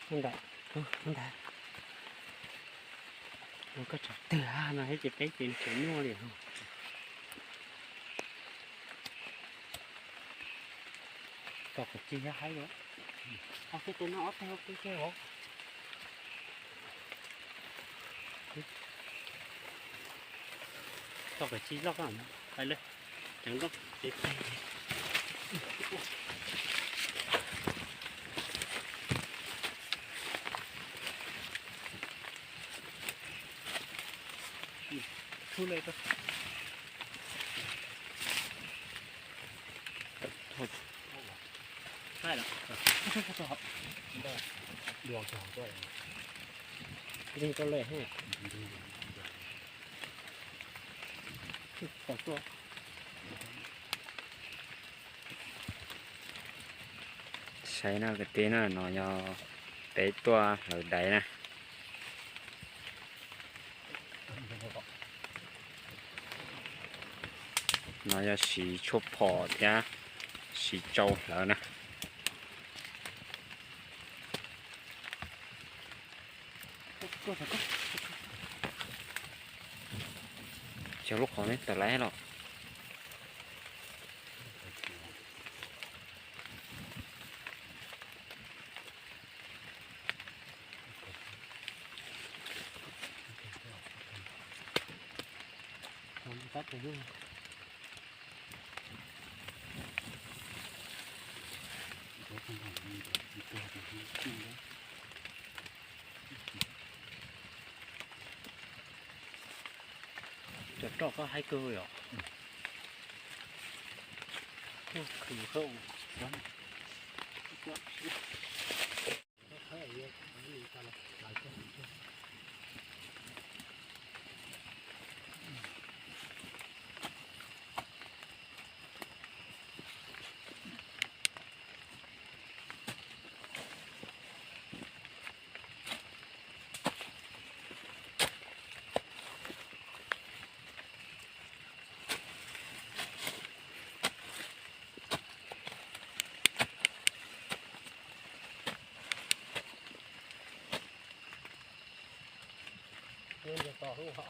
มันได้มันได้มันก็จะเตือนนะให้จะไปเป็นเขียนนัวเลยต่อกับจีให้เยอะเอาที่ตัวน้องเอาที่แค่หรอต่อกับจีล็อกอ่ะไปเลยจังล็อกเด็กพูดเลยก็ได้หรอได้เดือดสองตัวนี่ก็เลยให้สองตัวใช้น่ากระตีน่ะหน่อยเตะตัวหรือใดนะหน่อยสีชบพอเทียสีเจ้าแล้วนะเจ้าลูกของนี่แต่ไรหรอกตัดไปด้วยจับดอกก็ให้เกยหรอคือเข้าวันให้เยอะมีการหลายคนเรื่องจะต่อหัวต่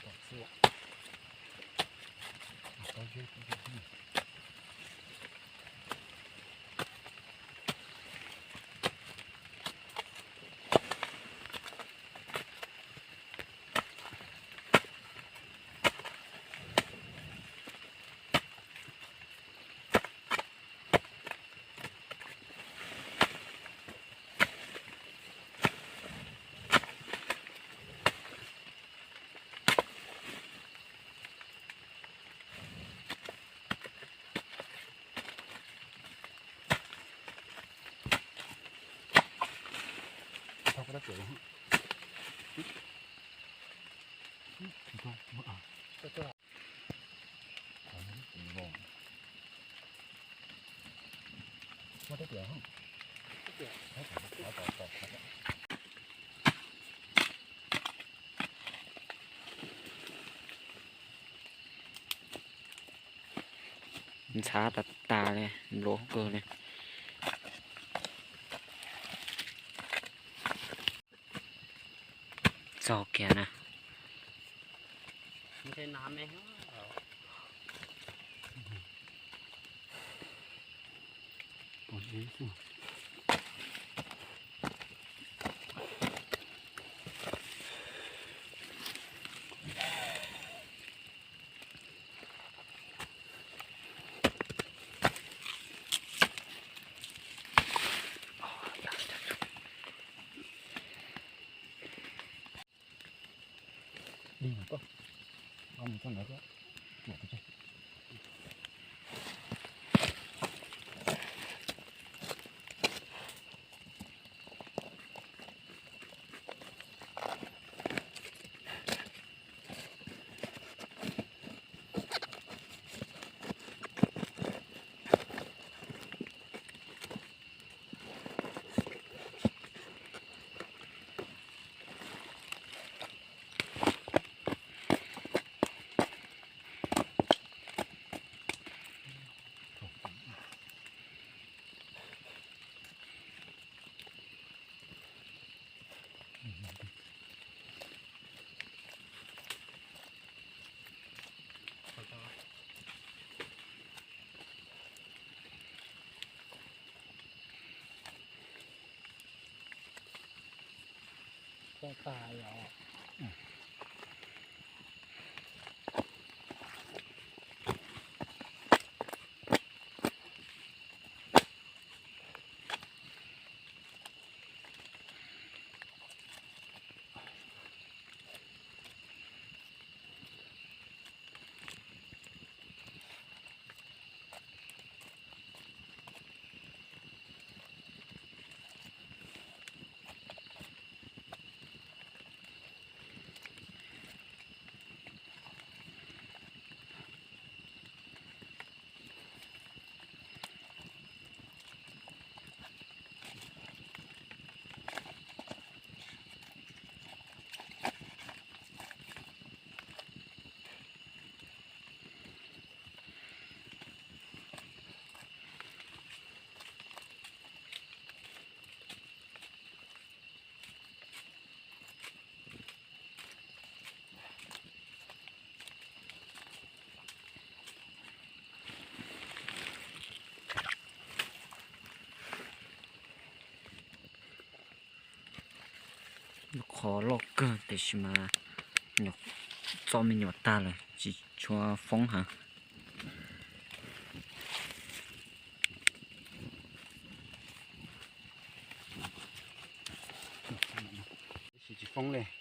อเสื้อต่อเยอะก็ได้เกี่ยวกับตัวว่าได้เกี่ยวห้องมันช้าตัดตาเลยโลกเกินเลยจอกแกนะไม่ใช่น้ำไหมปวดลิ้นสิดีก็เอามือตั้งไหนก็ปวดไปใช่在大窑。khó lọc cơ để mà nhọc cho mình nhọc ta rồi chỉ cho phóng hả chỉ phong này